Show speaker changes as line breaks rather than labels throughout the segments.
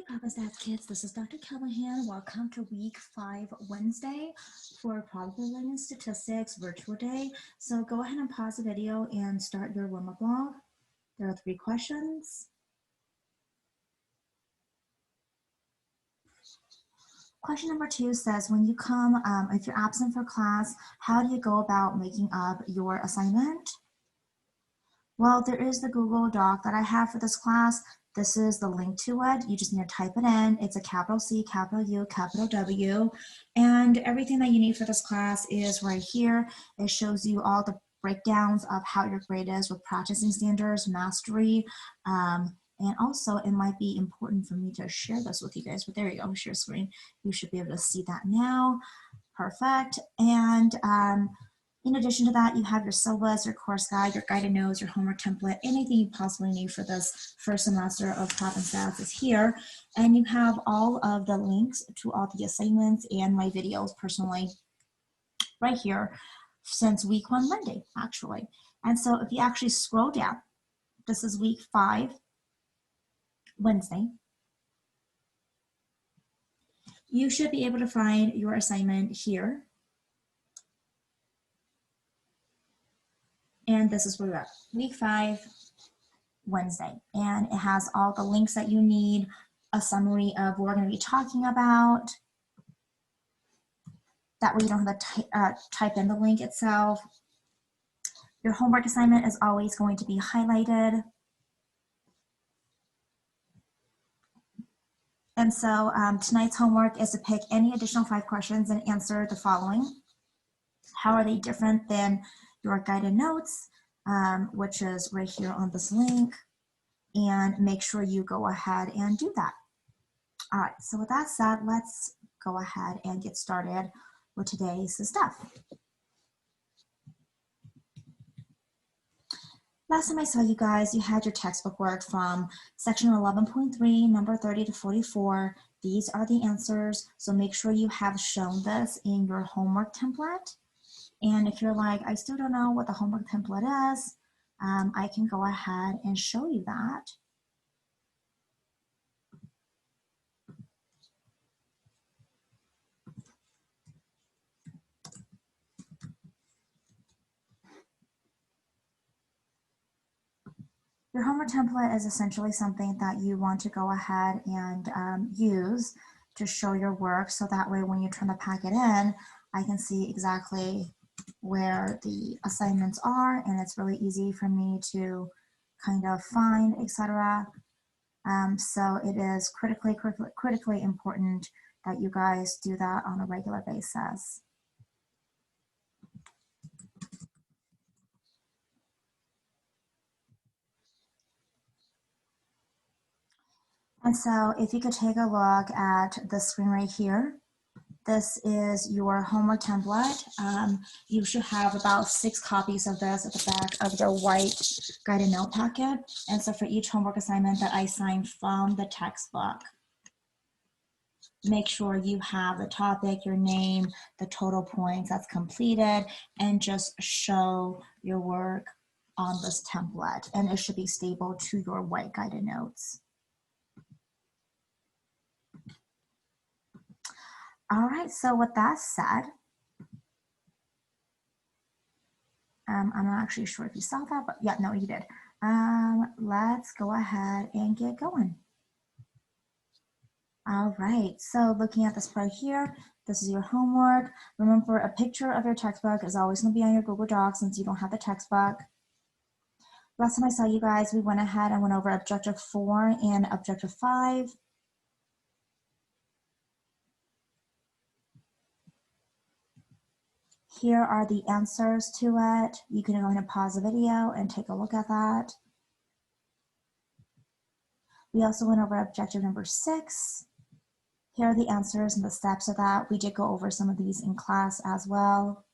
ProbStats kids, this is Dr. Callahan. Welcome to week 5 Wednesday for probability learning statistics virtual day. So go ahead and pause the video and start your warm-up log. There are 3 questions. Question number 2 says, when you come, if you're absent for class, how do you go about making up your assignment? Well, there is the Google Doc that I have for this class. This is the link to it. You just need to type it in. It's a capital C, capital U, capital W. And everything that you need for this class is right here. It shows you all the breakdowns of how your grade is with practicing standards, mastery, and also it might be important for me to share this with you guys, but there you go, share screen. You should be able to see that now. Perfect. And in addition to that, you have your syllabus, your course guide, your guided notes, your homework template, anything you possibly need for this first semester of ProbStats is here. And you have all of the links to all the assignments and my videos personally right here since week 1 Monday, actually. And so if you actually scroll down, this is week 5 Wednesday. You should be able to find your assignment here. And this is where we're at, week 5, Wednesday. And it has all the links that you need, a summary of what we're going to be talking about. That way you don't have to type in the link itself. Your homework assignment is always going to be highlighted. And so tonight's homework is to pick any additional 5 questions and answer the following. How are they different than your guided notes, which is right here on this link, and make sure you go ahead and do that. All right, so with that said, let's go ahead and get started with today's stuff. Last time I saw you guys, you had your textbook work from section 11.3, number 30 to 44. These are the answers, so make sure you have shown this in your homework template. And if you're like, I still don't know what the homework template is, I can go ahead and show you that. Your homework template is essentially something that you want to go ahead and use to show your work, so that way when you turn the packet in, I can see exactly where the assignments are, and it's really easy for me to kind of find, etc. So it is critically important that you guys do that on a regular basis. And so if you could take a look at the screen right here, this is your homework template. You should have about 6 copies of this at the back of your white guided note packet. And so for each homework assignment that I signed from the textbook, make sure you have the topic, your name, the total points that's completed, and just show your work on this template. And it should be stable to your white guided notes. All right, so with that said, I'm not actually sure if you saw that, but yeah, no, you did. Let's go ahead and get going. All right, so looking at this part here, this is your homework. Remember, a picture of your textbook is always going to be on your Google Docs since you don't have the textbook. Last time I saw you guys, we went ahead and went over objective 4 and objective 5. Here are the answers to it. You can go ahead and pause the video and take a look at that. We also went over objective number 6. Here are the answers and the steps of that. We did go over some of these in class as well.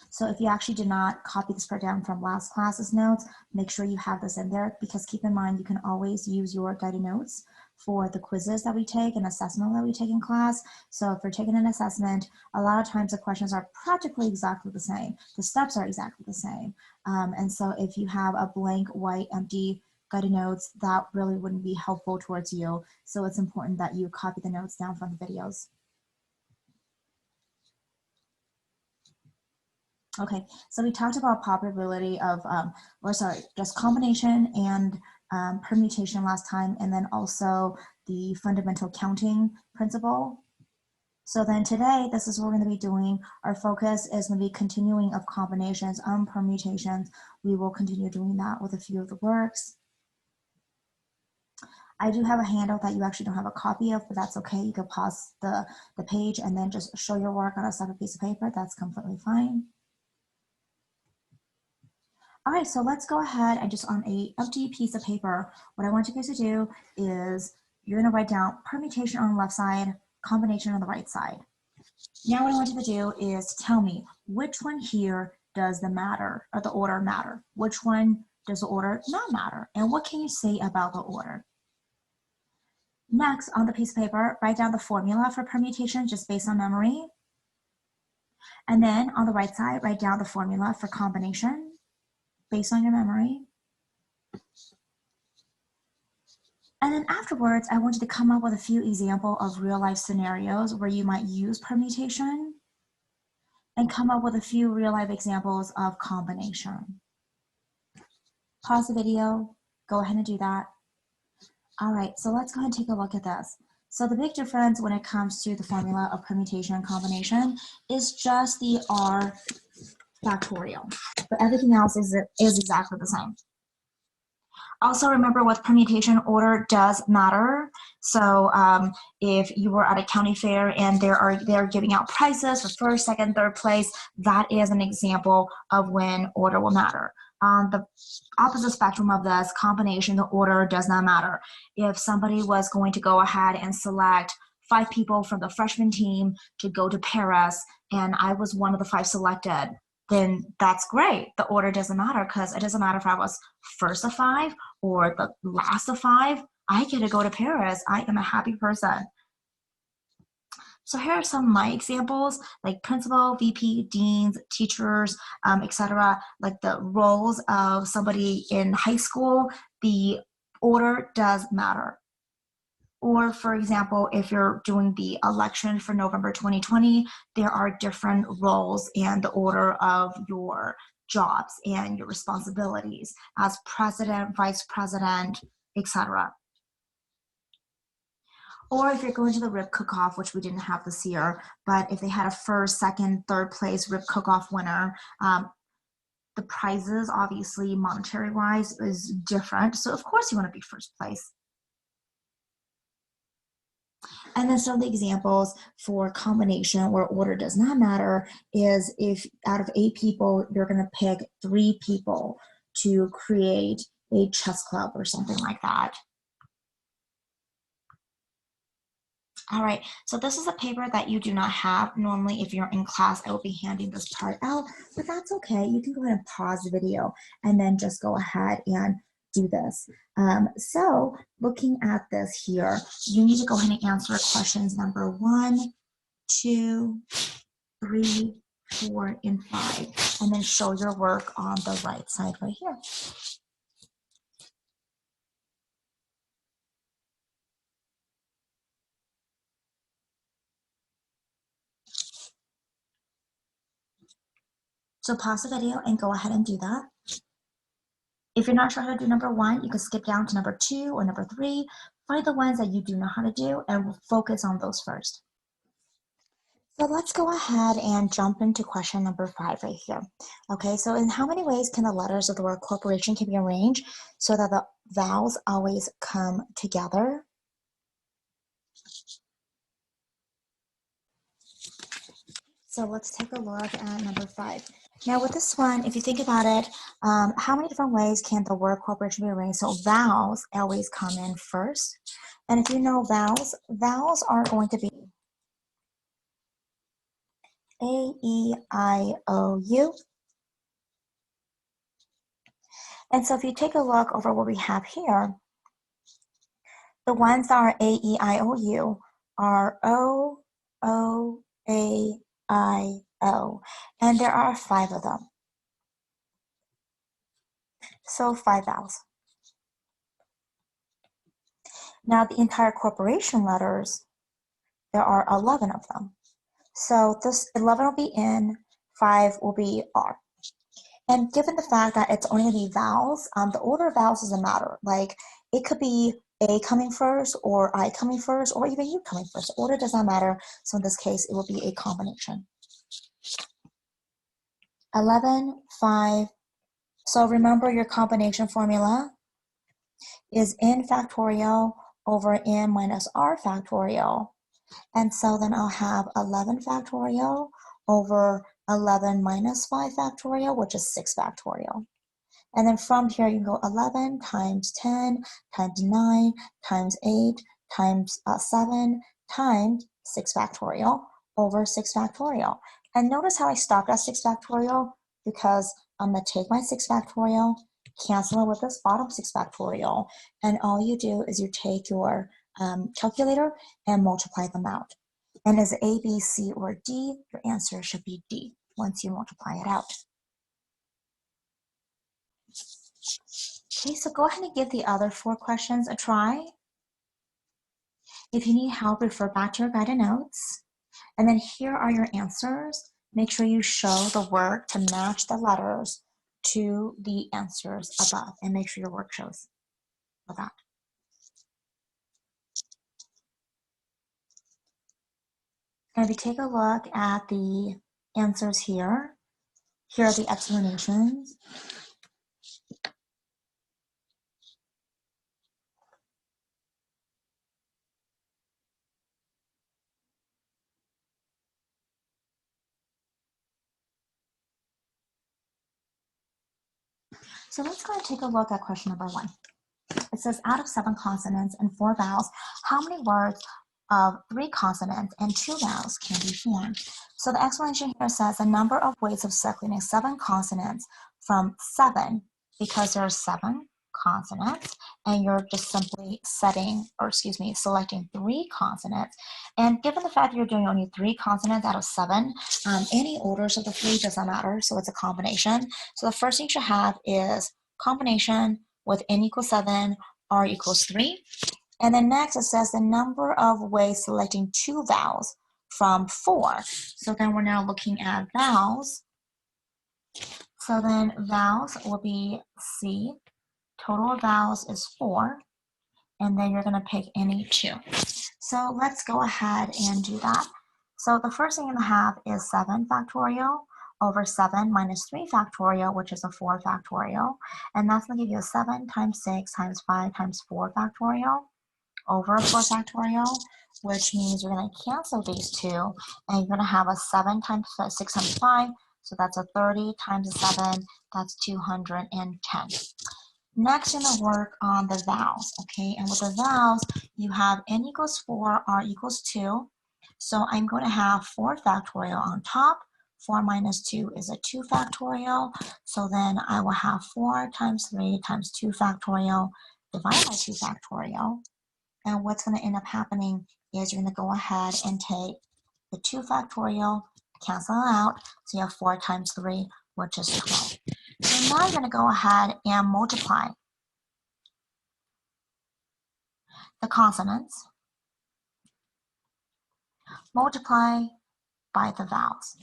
So if you actually did not copy this part down from last class's notes, make sure you have this in there, because keep in mind, you can always use your guided notes for the quizzes that we take and assessment that we take in class. So if you're taking an assessment, a lot of times the questions are practically exactly the same. The steps are exactly the same. And so if you have a blank, white, empty guided notes, that really wouldn't be helpful towards you. So it's important that you copy the notes down from the videos. Okay, so we talked about probability of, just combination and permutation last time, and then also the fundamental counting principle. So then today, this is what we're going to be doing. Our focus is going to be continuing of combinations and permutations. We will continue doing that with a few of the works. I do have a handout that you actually don't have a copy of, but that's okay. You can pause the page and then just show your work on a separate piece of paper. That's completely fine. All right, so let's go ahead and just on a empty piece of paper, what I want you guys to do is you're gonna write down permutation on the left side, combination on the right side. Now what I want you to do is tell me which one here does the matter or the order matter? Which one does the order not matter? And what can you say about the order? Next, on the piece of paper, write down the formula for permutation just based on memory. And then on the right side, write down the formula for combination based on your memory. And then afterwards, I want you to come up with a few examples of real life scenarios where you might use permutation and come up with a few real life examples of combination. Pause the video, go ahead and do that. All right, so let's go ahead and take a look at this. So the big difference when it comes to the formula of permutation and combination is just the R factorial, but everything else is exactly the same. Also remember with permutation, order does matter. So if you were at a county fair and they're giving out prizes for first, second, third place, that is an example of when order will matter. On the opposite spectrum of this combination, the order does not matter. If somebody was going to go ahead and select 5 people from the freshman team to go to Paris, and I was one of the 5 selected, then that's great. The order doesn't matter because it doesn't matter if I was first of 5 or the last of 5. I get to go to Paris. I am a happy person. So here are some of my examples, like principal, VP, deans, teachers, etc. Like the roles of somebody in high school, the order does matter. Or for example, if you're doing the election for November 2020, there are different roles and the order of your jobs and your responsibilities as president, vice president, etc. Or if you're going to the rib cook-off, which we didn't have this year, but if they had a first, second, third place rib cook-off winner, the prizes, obviously monetary-wise, is different. So of course you want to be first place. And then some of the examples for combination where order does not matter is if out of 8 people, you're going to pick 3 people to create a chess club or something like that. All right, so this is a paper that you do not have. Normally, if you're in class, I will be handing this part out, but that's okay. You can go ahead and pause the video and then just go ahead and do this. So looking at this here, you need to go ahead and answer questions number 1, 2, 3, 4, and 5, and then show your work on the right side right here. So pause the video and go ahead and do that. If you're not sure how to do number 1, you can skip down to number 2 or number 3. Find the ones that you do know how to do and we'll focus on those first. So let's go ahead and jump into question number 5 right here. Okay, so in how many ways can the letters of the word corporation can be arranged so that the vowels always come together? So let's take a look at number 5. Now with this one, if you think about it, how many different ways can the word corporation be arranged? So vowels always come in first. And if you know vowels, vowels are going to be A, E, I, O, U. And so if you take a look over what we have here, the ones that are A, E, I, O, U are O, O, A, I, O. And there are 5 of them. So 5 vowels. Now the entire corporation letters, there are 11 of them. So this 11 will be N, 5 will be R. And given the fact that it's only going to be vowels, the order of vowels doesn't matter. Like it could be A coming first, or I coming first, or even you coming first. Order does not matter. So in this case, it will be a combination. 11, 5. So remember your combination formula is N factorial over N minus R factorial. And so then I'll have 11 factorial over 11 minus 5 factorial, which is 6 factorial. And then from here, you can go 11 times 10 times 9 times 8 times 7 times 6 factorial over 6 factorial. And notice how I stopped at 6 factorial, because I'm going to take my 6 factorial, cancel it with this bottom 6 factorial, and all you do is you take your calculator and multiply them out. And is A, B, C, or D? Your answer should be D once you multiply it out. Okay, so go ahead and give the other 4 questions a try. If you need help, refer back to your guided notes. And then here are your answers. Make sure you show the work to match the letters to the answers above, and make sure your work shows for that. And if you take a look at the answers here are the explanations. So let's go and take a look at question number 1. It says, out of 7 consonants and 4 vowels, how many words of 3 consonants and 2 vowels can be formed? So the explanation here says the number of ways of separating 7 consonants from 7, because there are 7 consonants, and you're just simply selecting 3 consonants. And given the fact that you're doing only 3 consonants out of 7, any orders of the 3 doesn't matter, so it's a combination. So the first thing you should have is combination with N equals 7, R equals 3. And then next it says the number of ways selecting 2 vowels from 4. So then we're now looking at vowels. So then vowels will be C. Total of vowels is 4. And then you're going to pick any 2. So let's go ahead and do that. So the first thing you're going to have is 7 factorial over 7 minus 3 factorial, which is a 4 factorial. And that's going to give you a 7 times 6 times 5 times 4 factorial over a 4 factorial, which means you're going to cancel these 2, and you're going to have a 7 times 6 times 5, so that's a 30 times 7, that's 210. Next, you're going to work on the vowels, okay? And with the vowels, you have N equals 4, R equals 2. So I'm going to have 4 factorial on top. 4 minus 2 is a 2 factorial. So then I will have 4 times 3 times 2 factorial divided by 2 factorial. And what's going to end up happening is you're going to go ahead and take the 2 factorial, cancel it out. So you have 4 times 3, which is 12. So now you're going to go ahead and multiply the consonants, multiply by the vowels.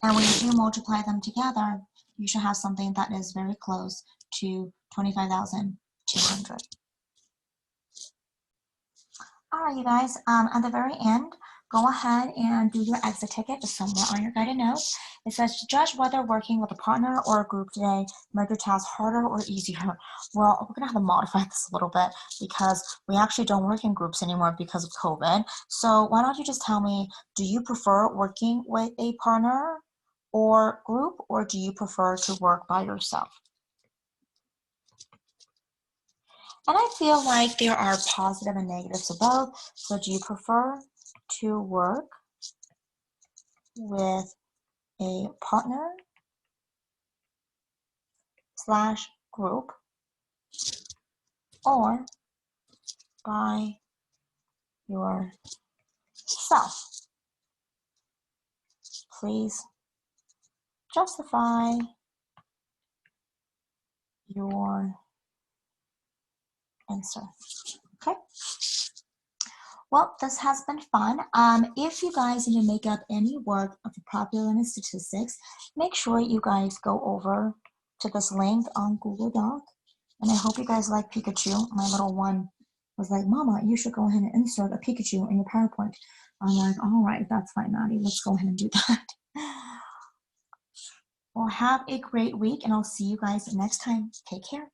And when you do multiply them together, you should have something that is very close to 25,200. All right, you guys, at the very end, go ahead and do your exit ticket just somewhere on your guided notes. It says to judge whether working with a partner or a group today made your task harder or easier. Well, we're gonna have to modify this a little bit because we actually don't work in groups anymore because of COVID. So why don't you just tell me, do you prefer working with a partner or group, or do you prefer to work by yourself? And I feel like there are positive and negatives to both. So do you prefer to work with a partner slash group or by yourself? Please justify your answer. Okay? Well, this has been fun. If you guys need to make up any work of the probability and statistics, make sure you guys go over to this link on Google Doc. And I hope you guys like Pikachu. My little one was like, Mama, you should go ahead and insert a Pikachu in your PowerPoint. I'm like, all right, that's fine, Maddie. Let's go ahead and do that. Well, have a great week, and I'll see you guys next time. Take care.